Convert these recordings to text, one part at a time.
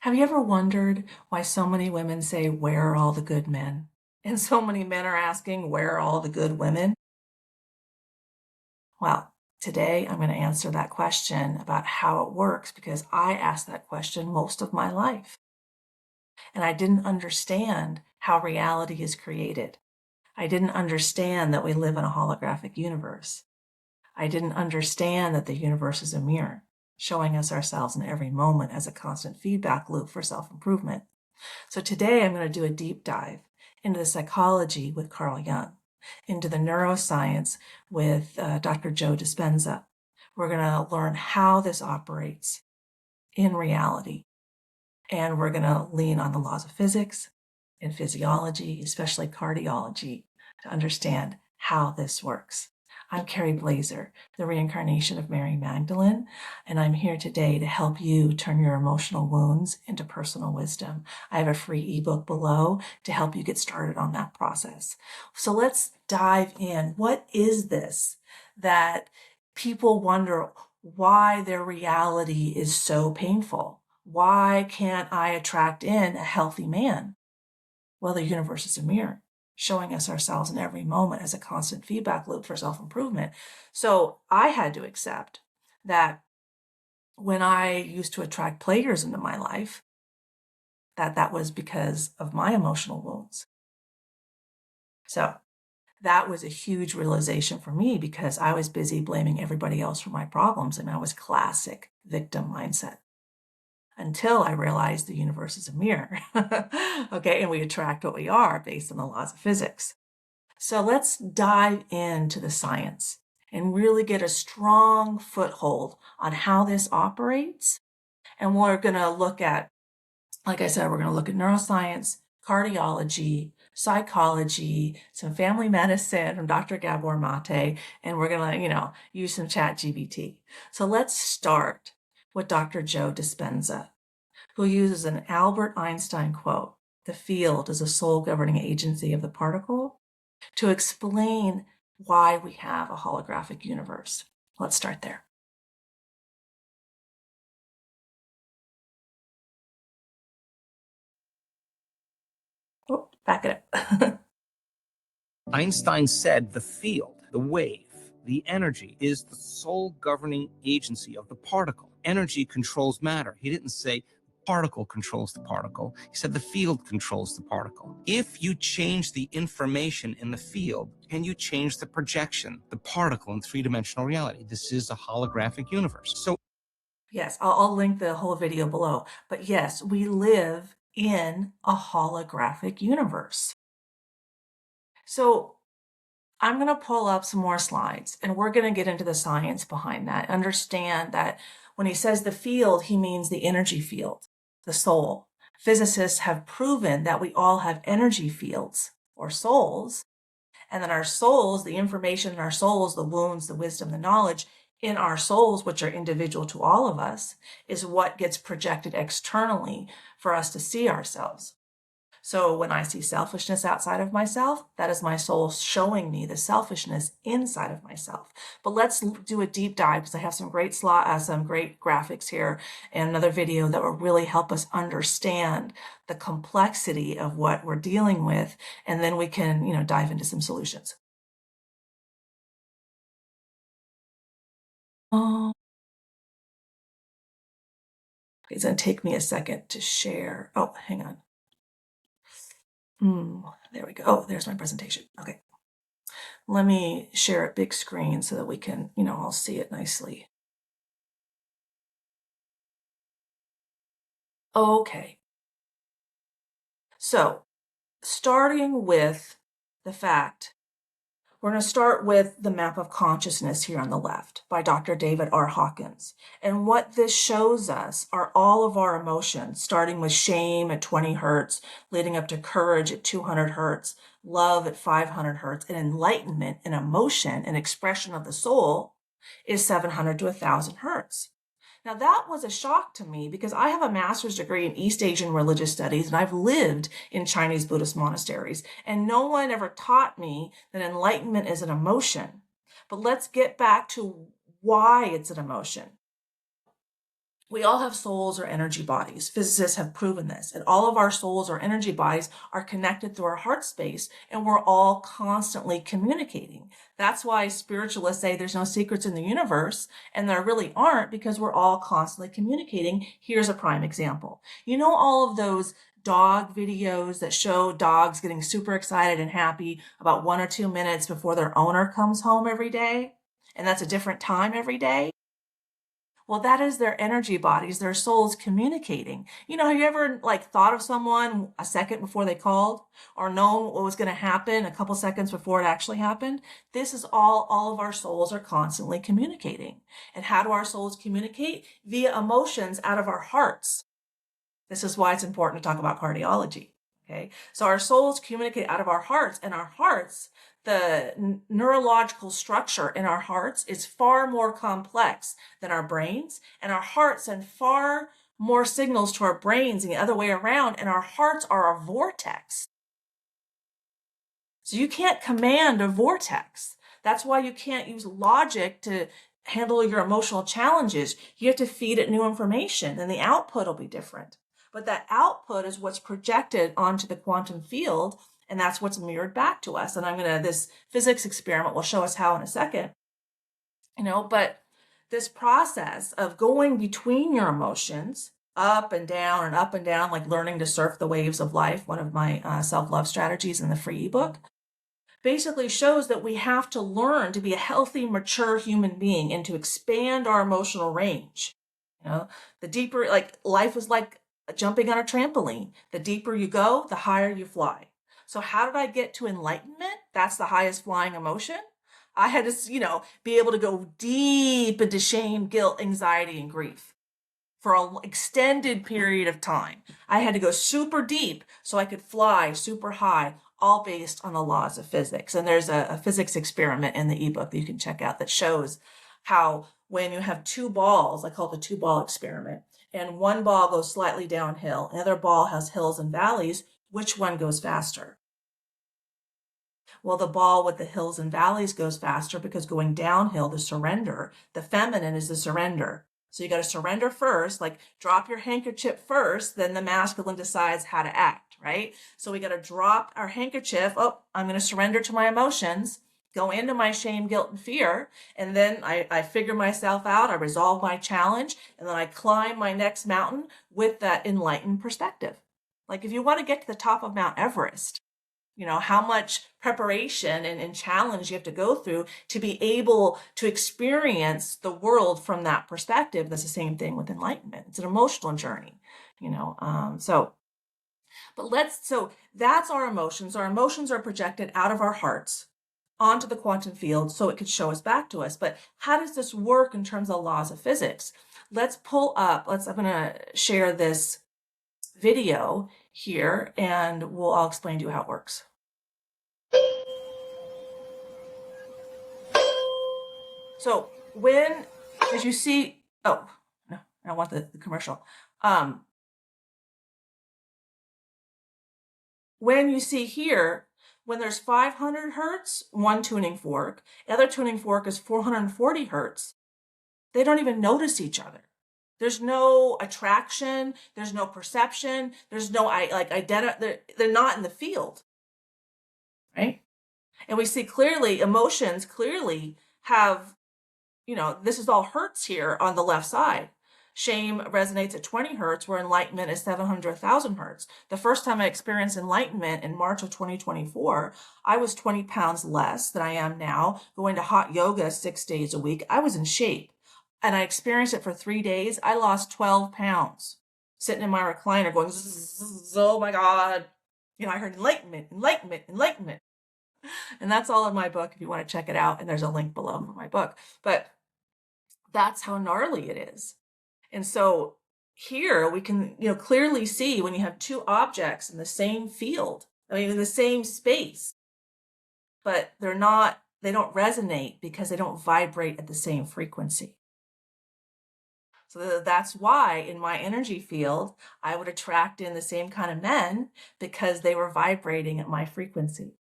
Have you ever wondered why so many women say, "Where are all the good men?" And so many men are asking, "Where are all the good women?" Well, today I'm going to answer that question about how it works because I asked that question most of my life. And I didn't understand how reality is created. I didn't understand that we live in a holographic universe. I didn't understand that the universe is a mirror, showing us ourselves in every moment as a constant feedback loop for self-improvement. So today I'm going to do a deep dive into the psychology with Carl Jung, into the neuroscience with Dr. Joe Dispenza. We're going to learn how this operates in reality. And we're going to lean on the laws of physics and physiology, especially cardiology, to understand how this works. I'm Kerry Blaser, the reincarnation of Mary Magdalene, and I'm here today to help you turn your emotional wounds into personal wisdom. I have a free ebook below to help you get started on that process. So let's dive in. What is this that people wonder why their reality is so painful? Why can't I attract in a healthy man? Well, the universe is a mirror, showing us ourselves in every moment as a constant feedback loop for self-improvement. So I had to accept that when I used to attract players into my life, that was because of my emotional wounds. So that was a huge realization for me because I was busy blaming everybody else for my problems, and I was classic victim mindset. Until I realized the universe is a mirror. Okay, and we attract what we are based on the laws of physics. So let's dive into the science and really get a strong foothold on how this operates. And we're going to look at, like I said, we're going to look at neuroscience, cardiology, psychology, some family medicine from Dr. Gabor Mate, and we're going to, use some chat GBT. So let's start with Dr. Joe Dispenza, who uses an Albert Einstein quote, "The field is a sole governing agency of the particle," to explain why we have a holographic universe. Let's start there. Oh, back it up. Einstein said the field, the wave, the energy is the sole governing agency of the particle. Energy controls matter. He didn't say particle controls the particle. He said the field controls the particle. If you change the information in the field, can you change the projection, the particle in three-dimensional reality? This is a holographic universe. So Yes, I'll link the whole video below. But yes, we live in a holographic universe. So I'm going to pull up some more slides and we're going to get into the science behind that. Understand that when he says the field, he means the energy field, the soul. Physicists have proven that we all have energy fields or souls, and that our souls, the information in our souls, the wounds, the wisdom, the knowledge in our souls, which are individual to all of us, is what gets projected externally for us to see ourselves. So when I see selfishness outside of myself, that is my soul showing me the selfishness inside of myself. But let's do a deep dive because I have some great graphics here and another video that will really help us understand the complexity of what we're dealing with, and then we can, dive into some solutions. Oh, it's going to take me a second to share. Oh, hang on. There we go. Oh, there's my presentation. Okay. Let me share a big screen so that we can, all see it nicely. Okay. So starting with the fact, we're going to start with the map of consciousness here on the left by Dr. David R. Hawkins. And what this shows us are all of our emotions, starting with shame at 20 hertz, leading up to courage at 200 hertz, love at 500 hertz, and enlightenment and emotion and expression of the soul is 700 to 1,000 hertz. Now that was a shock to me because I have a master's degree in East Asian religious studies and I've lived in Chinese Buddhist monasteries, and no one ever taught me that enlightenment is an emotion. But let's get back to why it's an emotion. We all have souls or energy bodies. Physicists have proven this. And all of our souls or energy bodies are connected through our heart space, and we're all constantly communicating. That's why spiritualists say there's no secrets in the universe, and there really aren't, because we're all constantly communicating. Here's a prime example. You know all of those dog videos that show dogs getting super excited and happy about 1 or 2 minutes before their owner comes home every day? And that's a different time every day? Well, that is their energy bodies, their souls communicating. Have you ever thought of someone a second before they called, or known what was going to happen a couple seconds before it actually happened? This is all of our souls are constantly communicating. And how do our souls communicate? Via emotions out of our hearts. This is why it's important to talk about cardiology. Okay. So our souls communicate out of our hearts, and our hearts, the neurological structure in our hearts is far more complex than our brains, and our hearts send far more signals to our brains and the other way around, and our hearts are a vortex. So you can't command a vortex. That's why you can't use logic to handle your emotional challenges. You have to feed it new information, and the output will be different. But that output is what's projected onto the quantum field, and that's what's mirrored back to us. And this physics experiment will show us how in a second. But this process of going between your emotions, up and down and up and down, like learning to surf the waves of life, one of my self-love strategies in the free ebook, basically shows that we have to learn to be a healthy, mature human being and to expand our emotional range. The deeper, life is like jumping on a trampoline. The deeper you go, the higher you fly. So how did I get to enlightenment? That's the highest flying emotion. I had to, be able to go deep into shame, guilt, anxiety, and grief for an extended period of time. I had to go super deep so I could fly super high, all based on the laws of physics. And there's a physics experiment in the ebook that you can check out that shows how when you have two balls, I call it the two-ball experiment, and one ball goes slightly downhill, another ball has hills and valleys, which one goes faster? Well, the ball with the hills and valleys goes faster because going downhill, the surrender, the feminine is the surrender. So you got to surrender first, drop your handkerchief first, then the masculine decides how to act, right? So we got to drop our handkerchief. Oh, I'm going to surrender to my emotions, go into my shame, guilt, and fear. And then I figure myself out. I resolve my challenge. And then I climb my next mountain with that enlightened perspective. If you want to get to the top of Mount Everest, how much preparation and challenge you have to go through to be able to experience the world from that perspective. That's the same thing with enlightenment. It's an emotional journey, so that's our emotions. Our emotions are projected out of our hearts onto the quantum field so it could show us back to us. But how does this work in terms of laws of physics? Let's pull up, I'm going to share this video here and I'll explain to you how it works. So as you see, oh, no, I don't want the commercial. When you see here, when there's 500 hertz, one tuning fork, the other tuning fork is 440 hertz, they don't even notice each other. There's no attraction, there's no perception, there's no identity, they're not in the field, right? And we see clearly, emotions clearly have, this is all hertz here on the left side. Shame resonates at 20 hertz, where enlightenment is 700,000 hertz. The first time I experienced enlightenment in March of 2024, I was 20 pounds less than I am now, going to hot yoga 6 days a week. I was in shape. And I experienced it for 3 days. I lost 12 pounds sitting in my recliner going, oh my God. I heard enlightenment, enlightenment, enlightenment. And that's all in my book if you want to check it out. And there's a link below for my book. But that's how gnarly it is. And so here we can, clearly see when you have two objects in the same field, in the same space, but they don't resonate because they don't vibrate at the same frequency. So that's why in my energy field, I would attract in the same kind of men because they were vibrating at my frequency.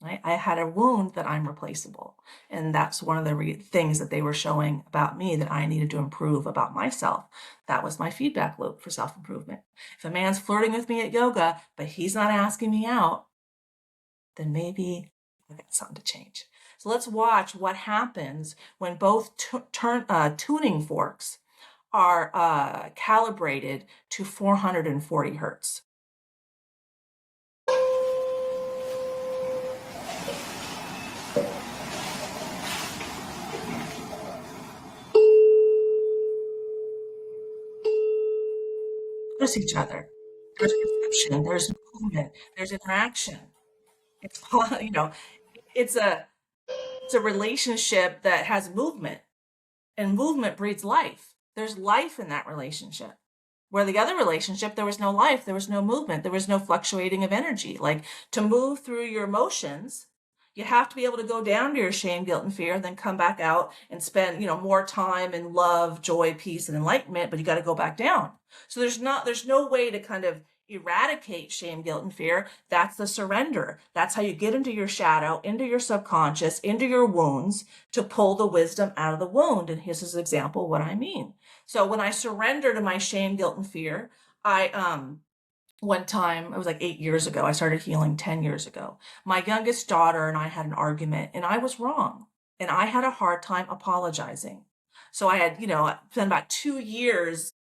right? I had a wound that I'm replaceable. And that's one of the things that they were showing about me that I needed to improve about myself. That was my feedback loop for self-improvement. If a man's flirting with me at yoga, but he's not asking me out, then maybe I got something to change. So let's watch what happens when both tuning forks are calibrated to 440 hertz. Notice each other. There's perception, there's movement, there's interaction. It's you know, it's a it's a relationship that has movement, and movement breeds life. There's life in that relationship. Where the other relationship, there was no life, there was no movement, there was no fluctuating of energy. Like, to move through your emotions, you have to be able to go down to your shame, guilt, and fear, and then come back out and spend, more time in love, joy, peace, and enlightenment, but you got to go back down. So there's no way to kind of eradicate shame, guilt, and fear. That's the surrender. That's how you get into your shadow, into your subconscious, into your wounds, to pull the wisdom out of the wound. And here's an example of what I mean. So when I surrender to my shame, guilt, and fear, I one time, it was like 8 years ago, I started healing 10 years ago. My youngest daughter and I had an argument, and I was wrong. And I had a hard time apologizing. So I had, spent about 2 years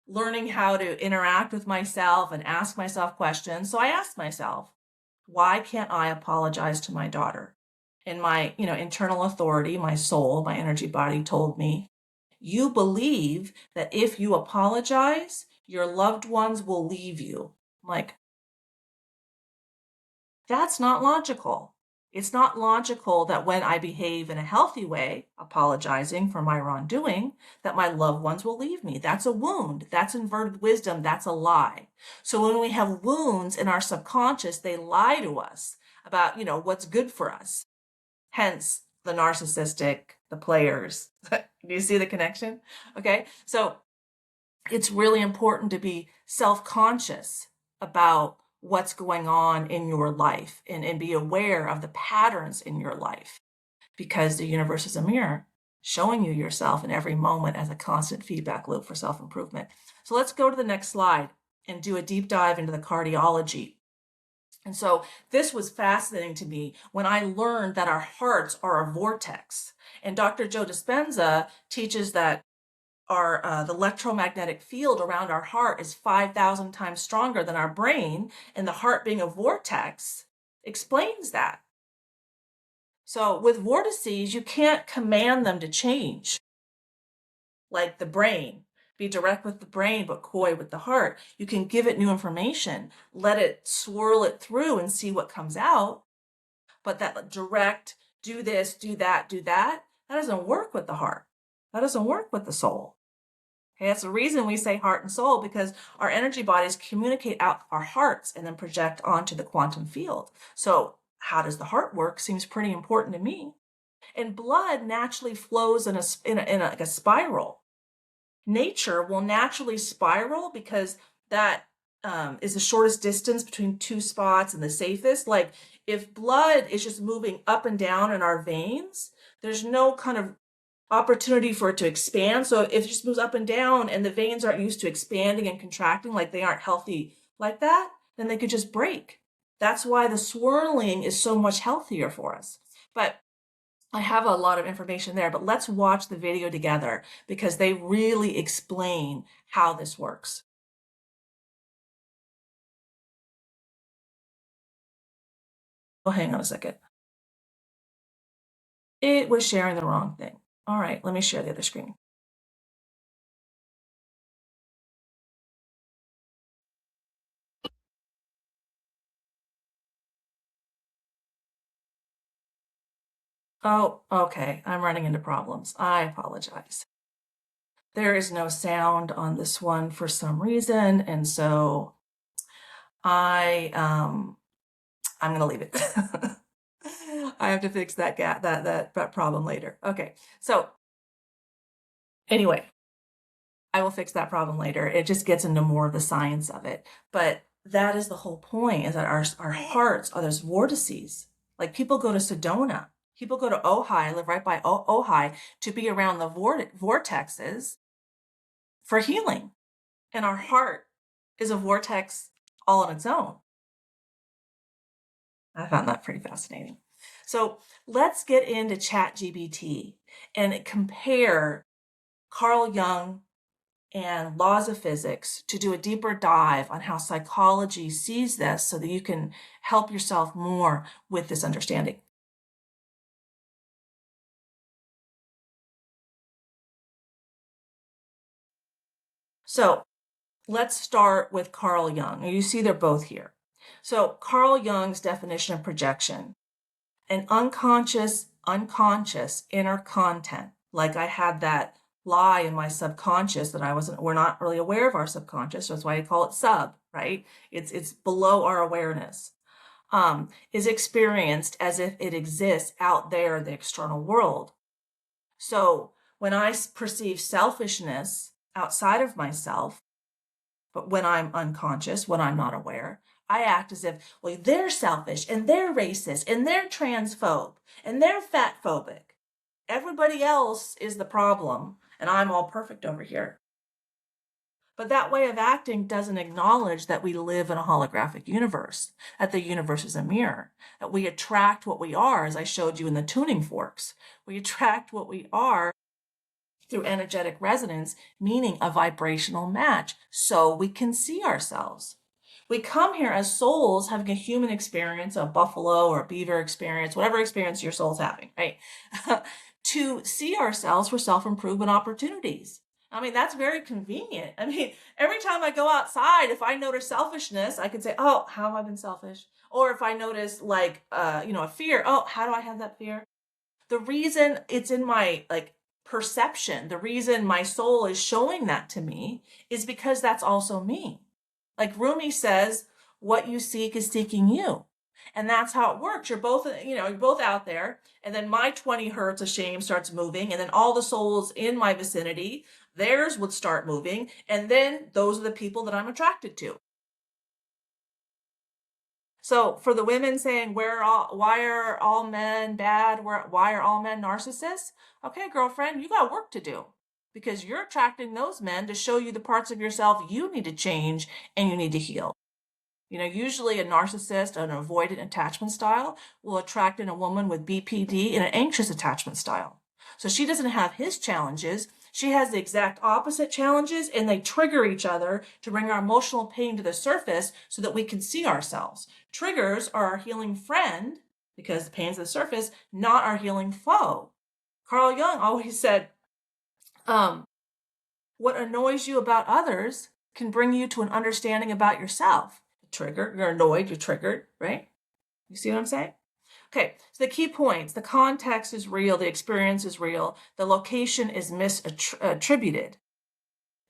learning how to interact with myself and ask myself questions. So I asked myself, why can't I apologize to my daughter? And my, internal authority, my soul, my energy body told me, you believe that if you apologize, your loved ones will leave you. I'm like, that's not logical. It's not logical that when I behave in a healthy way, apologizing for my wrongdoing, that my loved ones will leave me. That's a wound. That's inverted wisdom. That's a lie. So when we have wounds in our subconscious, they lie to us about, what's good for us. Hence the narcissistic, the players. Do you see the connection? Okay. So it's really important to be self-conscious about what's going on in your life and be aware of the patterns in your life, because the universe is a mirror showing you yourself in every moment as a constant feedback loop for self-improvement. So let's go to the next slide and do a deep dive into the cardiology. And so this was fascinating to me when I learned that our hearts are a vortex. And Dr. Joe Dispenza teaches that the electromagnetic field around our heart is 5,000 times stronger than our brain, and the heart being a vortex explains that. So with vortices, you can't command them to change like the brain. Be direct with the brain, but coy with the heart. You can give it new information, let it swirl it through and see what comes out. But that direct, do this, do that, that doesn't work with the heart. That doesn't work with the soul. Okay, that's the reason we say heart and soul, because our energy bodies communicate out our hearts and then project onto the quantum field. So how does the heart work seems pretty important to me. And blood naturally flows in like a spiral. Nature will naturally spiral because that is the shortest distance between two spots and the safest. Like, if blood is just moving up and down in our veins, there's no kind of opportunity for it to expand. So if it just moves up and down and the veins aren't used to expanding and contracting, like they aren't healthy like that, then they could just break. That's why the swirling is so much healthier for us. But I have a lot of information there, but let's watch the video together because they really explain how this works. Oh, hang on a second. It was sharing the wrong thing. All right, let me share the other screen. Oh, okay. I'm running into problems. I apologize. There is no sound on this one for some reason, and so I'm gonna leave it. I have to fix that that problem later. Okay, so anyway, I will fix that problem later. It just gets into more of the science of it, but that is the whole point: is that our hearts are those vortices. Like people go to Sedona, people go to Ojai, I live right by Ojai, to be around the vortexes for healing. And our heart is a vortex all on its own. I found that pretty fascinating. So let's get into ChatGPT and compare Carl Jung and laws of physics to do a deeper dive on how psychology sees this so that you can help yourself more with this understanding. So let's start with Carl Jung. You see they're both here. So Carl Jung's definition of projection, an unconscious inner content. Like I had that lie in my subconscious that we're not really aware of our subconscious. So that's why I call it sub, right? It's below our awareness. Is experienced as if it exists out there in the external world. So when I perceive selfishness outside of myself, but when I'm unconscious, when I'm not aware, I act as if, well, they're selfish and they're racist and they're transphobe and they're fat phobic. Everybody else is the problem and I'm all perfect over here. But that way of acting doesn't acknowledge that we live in a holographic universe, that the universe is a mirror, that we attract what we are, as I showed you in the tuning forks. We attract what we are through energetic resonance, meaning a vibrational match, so we can see ourselves. We come here as souls having a human experience, a buffalo or a beaver experience, whatever experience your soul's having, right? To see ourselves for self-improvement opportunities. I mean, that's very convenient. I mean, every time I go outside, if I notice selfishness, I can say, oh, how have I been selfish? Or if I notice a fear, oh, how do I have that fear? The reason it's in my perception, the reason my soul is showing that to me is because that's also me. Like Rumi says, what you seek is seeking you. And that's how it works. You're both out there. And then my 20 hertz of shame starts moving. And then all the souls in my vicinity, theirs would start moving. And then those are the people that I'm attracted to. So for the women saying, why are all men bad? Why are all men narcissists? Okay, girlfriend, you got work to do because you're attracting those men to show you the parts of yourself you need to change and you need to heal. Usually a narcissist, an avoidant attachment style, will attract in a woman with BPD and an anxious attachment style. So she doesn't have his challenges. She has the exact opposite challenges, and they trigger each other to bring our emotional pain to the surface so that we can see ourselves. Triggers are our healing friend because the pain's at the surface, not our healing foe. Carl Jung always said, what annoys you about others can bring you to an understanding about yourself. Trigger, you're annoyed, you're triggered, right? You see what I'm saying? Okay, so the key points, the context is real, the experience is real, the location is misattributed.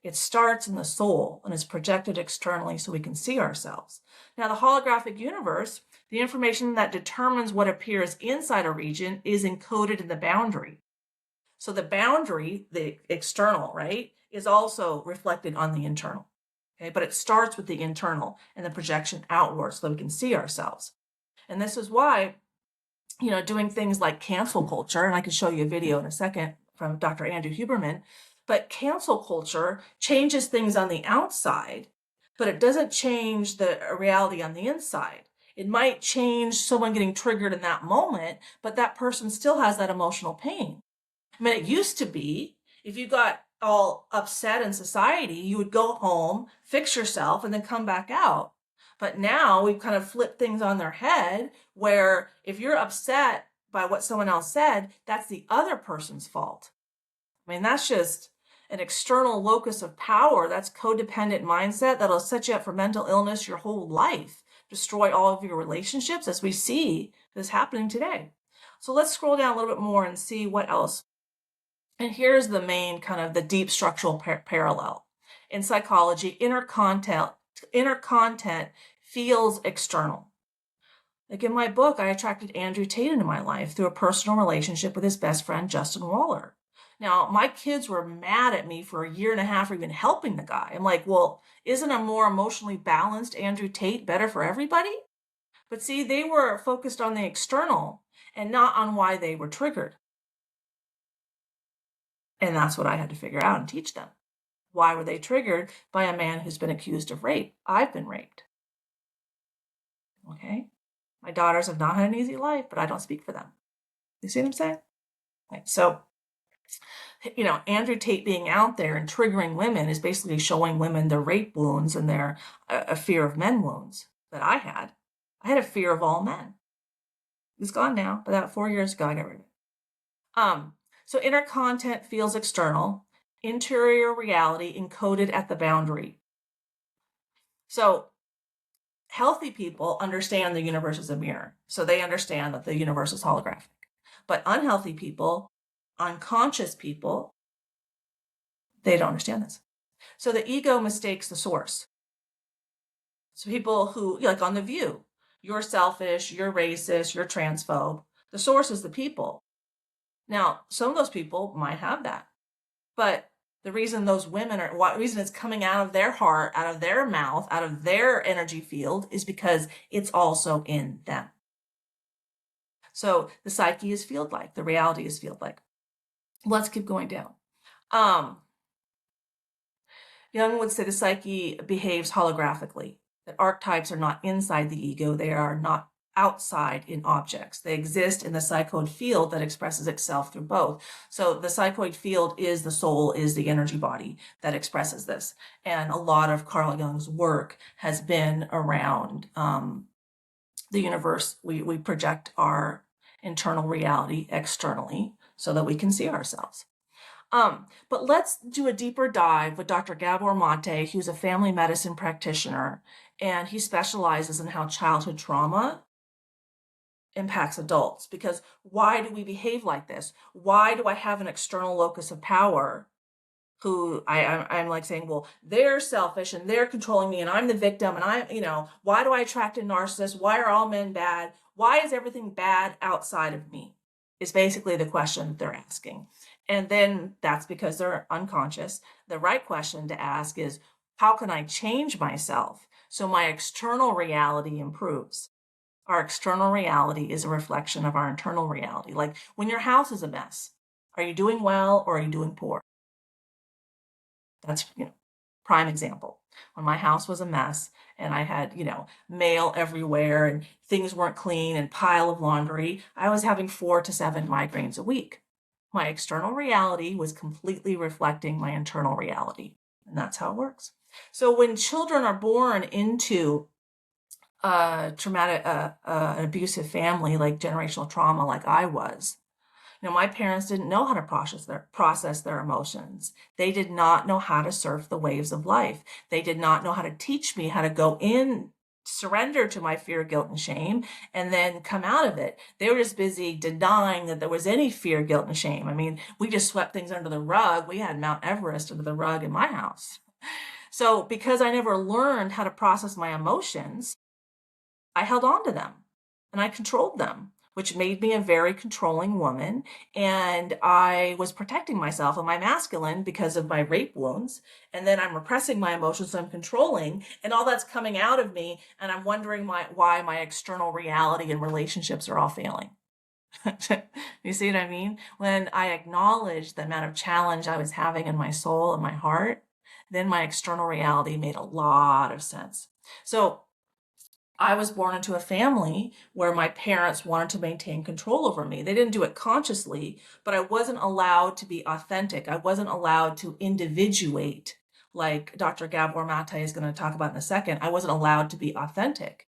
It starts in the soul and is projected externally so we can see ourselves. Now, the holographic universe, the information that determines what appears inside a region is encoded in the boundary. So the boundary, the external, right, is also reflected on the internal. Okay, but it starts with the internal and the projection outwards so that we can see ourselves. And this is why, doing things like cancel culture, and I can show you a video in a second from Dr. Andrew Huberman, but cancel culture changes things on the outside, but it doesn't change the reality on the inside. It might change someone getting triggered in that moment, but that person still has that emotional pain. I mean, it used to be if you got all upset in society, you would go home, fix yourself, and then come back out. But now we've kind of flipped things on their head where if you're upset by what someone else said, that's the other person's fault. I mean, that's just an external locus of power. That's codependent mindset that'll set you up for mental illness your whole life, destroy all of your relationships as we see this happening today. So let's scroll down a little bit more and see what else. And here's the main kind of the deep structural parallel. In psychology, inner content feels external. Like in my book, I attracted Andrew Tate into my life through a personal relationship with his best friend, Justin Waller. Now, my kids were mad at me for a year and a half for even helping the guy. I'm like, well, isn't a more emotionally balanced Andrew Tate better for everybody? But see, they were focused on the external and not on why they were triggered. And that's what I had to figure out and teach them. Why were they triggered by a man who's been accused of rape? I've been raped. Okay? My daughters have not had an easy life, but I don't speak for them. You see what I'm saying? Right. So, Andrew Tate being out there and triggering women is basically showing women their rape wounds and their a fear of men wounds that I had. I had a fear of all men. It's gone now, but that 4 years ago, I got rid of it. So inner content feels external, interior reality encoded at the boundary. So healthy people understand the universe is a mirror. So they understand that the universe is holographic. But unhealthy people, unconscious people, they don't understand this. So the ego mistakes the source. So people who, like on The View, you're selfish, you're racist, you're transphobe. The source is the people. Now, some of those people might have that. But the reason those women are, what reason it's coming out of their heart, out of their mouth, out of their energy field is because it's also in them. So the psyche is field-like, the reality is field-like. Let's keep going down. Jung would say the psyche behaves holographically, that archetypes are not inside the ego, they are not outside in objects. They exist in the psychoid field that expresses itself through both. So the psychoid field is the soul, is the energy body that expresses this. And a lot of Carl Jung's work has been around the universe. We project our internal reality externally so that we can see ourselves. But let's do a deeper dive with Dr. Gabor Mate, who's a family medicine practitioner, and he specializes in how childhood trauma impacts adults. Because why do we behave like this? Why do I have an external locus of power who I'm like saying, well, they're selfish and they're controlling me and I'm the victim and why do I attract a narcissist? Why are all men bad? Why is everything bad outside of me? Is basically the question that they're asking. And then that's because they're unconscious. The right question to ask is, how can I change myself so my external reality improves? Our external reality is a reflection of our internal reality. Like when your house is a mess, are you doing well or are you doing poor? That's, prime example. When my house was a mess and I had, mail everywhere and things weren't clean and pile of laundry, I was having 4 to 7 migraines a week. My external reality was completely reflecting my internal reality. And that's how it works. So when children are born into a traumatic, an abusive family, like generational trauma, like I was, my parents didn't know how to process their emotions. They did not know how to surf the waves of life. They did not know how to teach me how to go in, surrender to my fear, guilt, and shame, and then come out of it. They were just busy denying that there was any fear, guilt, and shame. I mean, we just swept things under the rug. We had Mount Everest under the rug in my house. So because I never learned how to process my emotions, I held on to them and I controlled them, which made me a very controlling woman. And I was protecting myself and my masculine because of my rape wounds. And then I'm repressing my emotions, so I'm controlling, and all that's coming out of me. And I'm wondering why my external reality and relationships are all failing. You see what I mean? When I acknowledged the amount of challenge I was having in my soul and my heart, then my external reality made a lot of sense. So I was born into a family where my parents wanted to maintain control over me. They didn't do it consciously, but I wasn't allowed to be authentic. I wasn't allowed to individuate, like Dr. Gabor Mate is going to talk about in a second. I wasn't allowed to be authentic.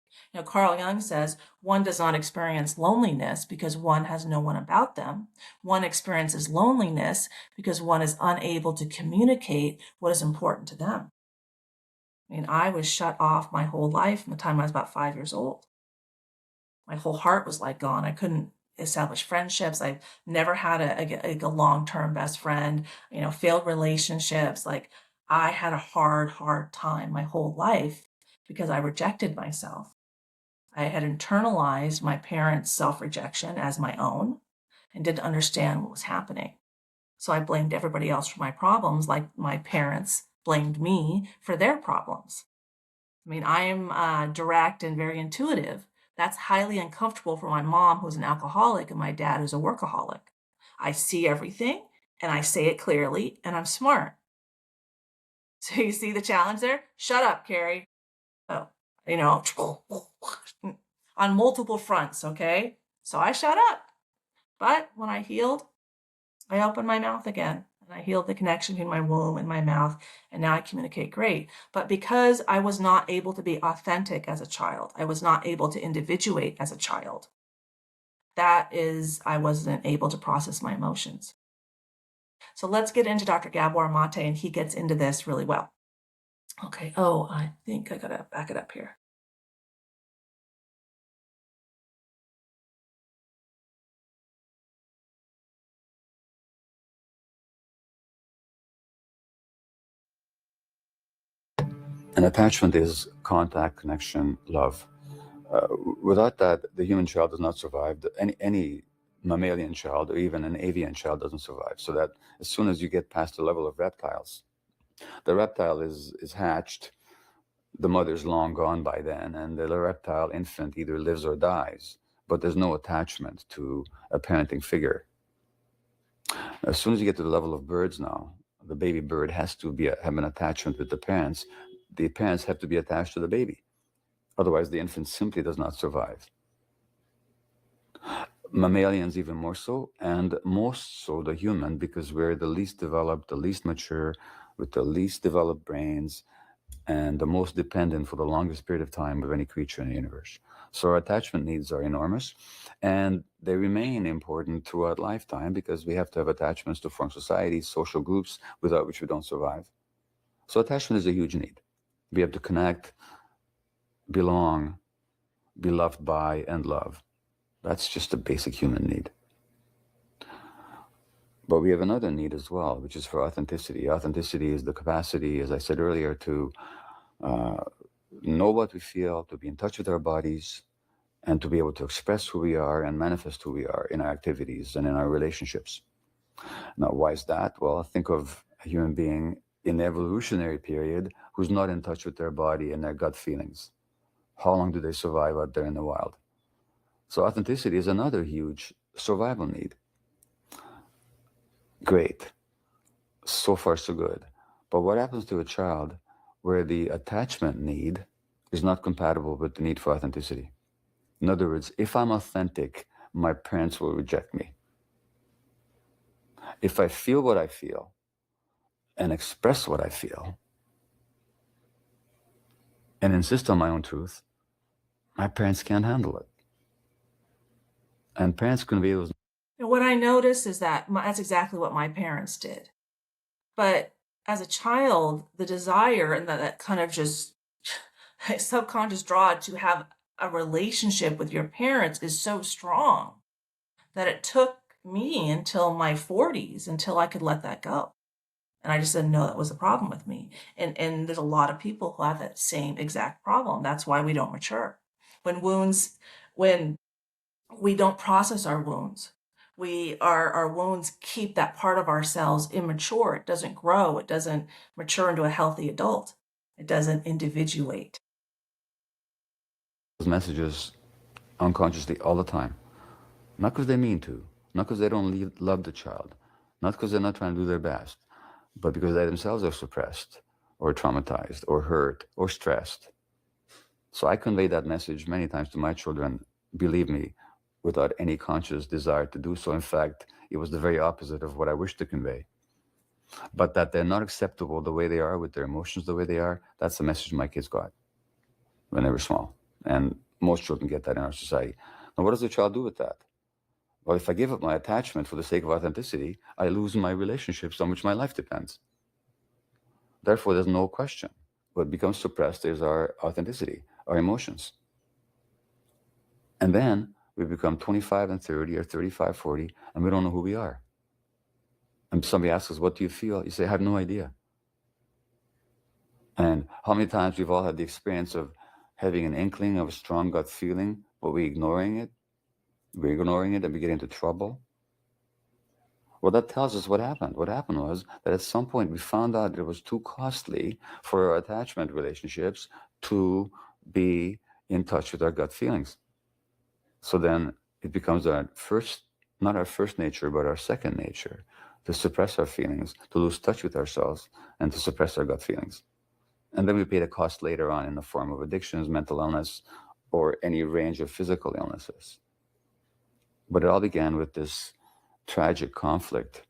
Carl Jung says one does not experience loneliness because one has no one about them. One experiences loneliness because one is unable to communicate what is important to them. I was shut off my whole life from the time I was about 5 years old. My whole heart was like gone. I couldn't establish friendships. I've never had a long-term best friend, failed relationships. Like I had a hard time my whole life because I rejected myself. I had internalized my parents' self-rejection as my own and didn't understand what was happening. So I blamed everybody else for my problems, like my parents blamed me for their problems. I am direct and very intuitive, That's highly uncomfortable for my mom, who's an alcoholic, and my dad, who's a workaholic. I see everything and I say it clearly and I'm smart. So you see the challenge there? Shut up, Kerry. Oh, you know, on multiple fronts, okay? So I shut up. But when I healed, I opened my mouth again and I healed the connection between my womb and my mouth. And now I communicate great. But because I was not able to be authentic as a child, I was not able to individuate as a child. That is, I wasn't able to process my emotions. So let's get into Dr. Gabor Mate, and he gets into this really well. Okay. Oh, I think I gotta back it up here. And attachment is contact, connection, love. Without that, the human child does not survive. Any mammalian child or even an avian child doesn't survive. So that as soon as you get past the level of reptiles, the reptile is hatched, the mother's long gone by then, and the reptile infant either lives or dies, but there's no attachment to a parenting figure. As soon as you get to the level of birds now, the baby bird has to have an attachment with the parents. The parents have to be attached to the baby. Otherwise, the infant simply does not survive. Mammalians even more so, and most so the human, because we're the least developed, the least mature, with the least developed brains, and the most dependent for the longest period of time of any creature in the universe. So our attachment needs are enormous, and they remain important throughout lifetime because we have to have attachments to form societies, social groups, without which we don't survive. So attachment is a huge need. We have to connect, belong, be loved by, and love. That's just a basic human need. But we have another need as well, which is for authenticity. Authenticity is the capacity, as I said earlier, to know what we feel, to be in touch with our bodies, and to be able to express who we are and manifest who we are in our activities and in our relationships. Now, why is that? Well, think of a human being in the evolutionary period who's not in touch with their body and their gut feelings. How long do they survive out there in the wild? So authenticity is another huge survival need. Great. So far, so good. But what happens to a child where the attachment need is not compatible with the need for authenticity? In other words, if I'm authentic, my parents will reject me. If I feel what I feel and express what I feel and insist on my own truth, my parents can't handle it. And parents can be able to. And what I noticed is that that's exactly what my parents did. But as a child, the desire and that kind of just subconscious draw to have a relationship with your parents is so strong that it took me until my 40s until I could let that go. And I just didn't know that was a problem with me. And there's a lot of people who have that same exact problem. That's why we don't mature. When we don't process our wounds, our wounds keep that part of ourselves immature. It doesn't grow. It doesn't mature into a healthy adult. It doesn't individuate. Those messages unconsciously all the time. Not because they mean to, not because they don't love the child, not because they're not trying to do their best, but because they themselves are suppressed or traumatized or hurt or stressed. So I convey that message many times to my children, believe me, without any conscious desire to do so. In fact, it was the very opposite of what I wished to convey. But that they're not acceptable the way they are, with their emotions the way they are, that's the message my kids got when they were small. And most children get that in our society. Now, what does the child do with that? Well, if I give up my attachment for the sake of authenticity, I lose my relationships on which my life depends. Therefore, there's no question. What becomes suppressed is our authenticity, our emotions. And then we become 25 and 30 or 35, 40, and we don't know who we are. And somebody asks us, what do you feel? You say, I have no idea. And how many times we've all had the experience of having an inkling of a strong gut feeling, but we're ignoring it. We're ignoring it and we get into trouble. Well, that tells us what happened. What happened was that at some point we found out it was too costly for our attachment relationships to be in touch with our gut feelings. So then it becomes our first, not our first nature, but our second nature, to suppress our feelings, to lose touch with ourselves, and to suppress our gut feelings. And then we pay the cost later on in the form of addictions, mental illness, or any range of physical illnesses. But it all began with this tragic conflict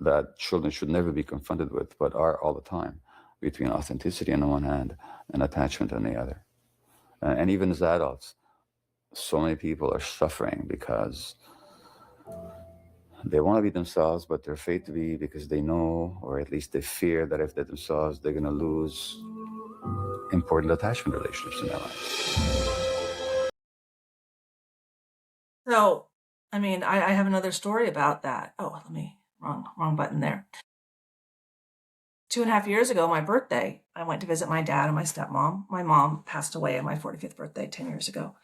that children should never be confronted with, but are all the time, between authenticity on the one hand and attachment on the other. And even as adults, so many people are suffering because they want to be themselves, but they're afraid to be because they know, or at least they fear, that if they're themselves, they're going to lose important attachment relationships in their lives. So, I mean, I have another story about that. Oh, wrong button there. 2.5 years ago, my birthday, I went to visit my dad and my stepmom. My mom passed away on my 45th birthday 10 years ago.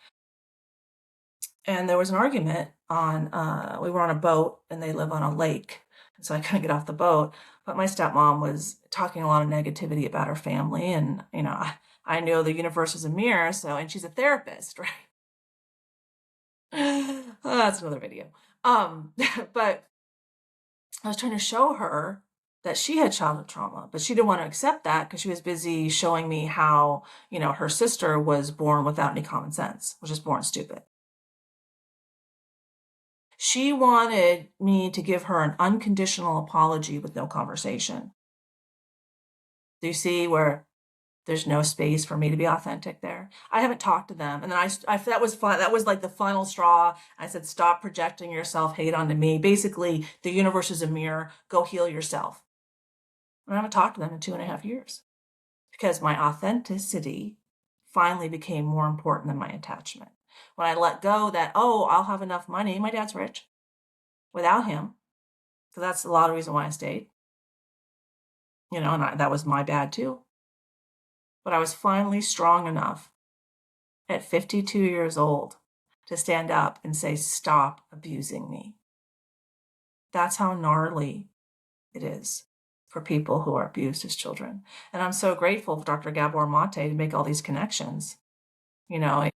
And there was an argument on, we were on a boat and they live on a lake. And so I couldn't get off the boat. But my stepmom was talking a lot of negativity about her family. And, you know, I know the universe is a mirror. So, and she's a therapist, right? Oh, that's another video. But I was trying to show her that she had childhood trauma, but she didn't want to accept that because she was busy showing me how, you know, her sister was born without any common sense, was just born stupid. She wanted me to give her an unconditional apology with no conversation. Do you see where there's no space for me to be authentic there? I haven't talked to them. And then that was fun. That was like the final straw. I said, stop projecting your self-hate onto me. Basically, the universe is a mirror. Go heal yourself. And I haven't talked to them in 2.5 years because my authenticity finally became more important than my attachment. When I let go that, oh, I'll have enough money. My dad's rich without him. So that's a lot of reason why I stayed. You know, and that was my bad too. But I was finally strong enough at 52 years old to stand up and say, stop abusing me. That's how gnarly it is for people who are abused as children. And I'm so grateful for Dr. Gabor Mate to make all these connections. You know,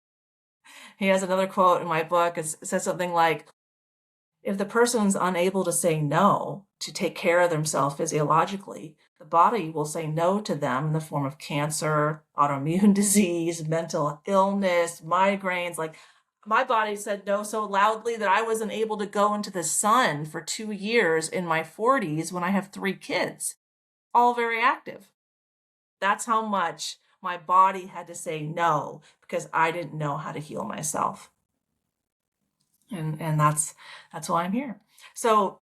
he has another quote in my book. It says something like, if the person's unable to say no to take care of themselves physiologically, the body will say no to them in the form of cancer, autoimmune disease, mental illness, migraines. Like, my body said no so loudly that I wasn't able to go into the sun for 2 years in my 40s when I have 3 kids, all very active. That's how much my body had to say no because I didn't know how to heal myself. And that's why I'm here. So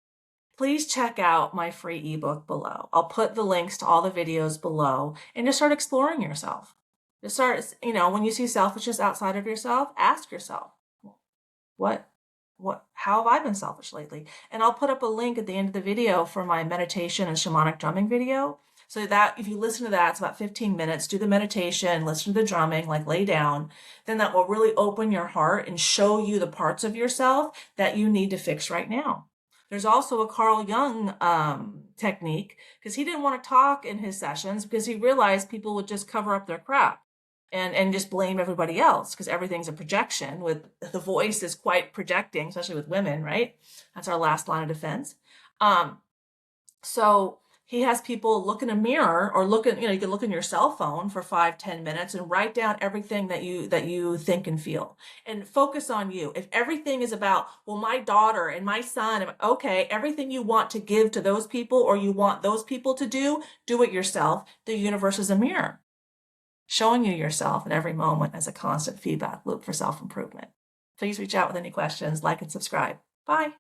please check out my free ebook below. I'll put the links to all the videos below and just start exploring yourself. Just start, you know, when you see selfishness outside of yourself, ask yourself, how have I been selfish lately? And I'll put up a link at the end of the video for my meditation and shamanic drumming video. So that if you listen to that, it's about 15 minutes, do the meditation, listen to the drumming, like lay down, then that will really open your heart and show you the parts of yourself that you need to fix right now. There's also a Carl Jung technique because he didn't want to talk in his sessions because he realized people would just cover up their crap and just blame everybody else because everything's a projection. With the voice is quite projecting, especially with women, right? That's our last line of defense. So he has people look in a mirror or you can look in your cell phone for 5-10 minutes and write down everything that you think and feel and focus on you. If everything is about, well, my daughter and my son, okay, everything you want to give to those people or you want those people to do it yourself. The universe is a mirror showing you yourself in every moment as a constant feedback loop for self-improvement. Please reach out with any questions, like and subscribe. Bye.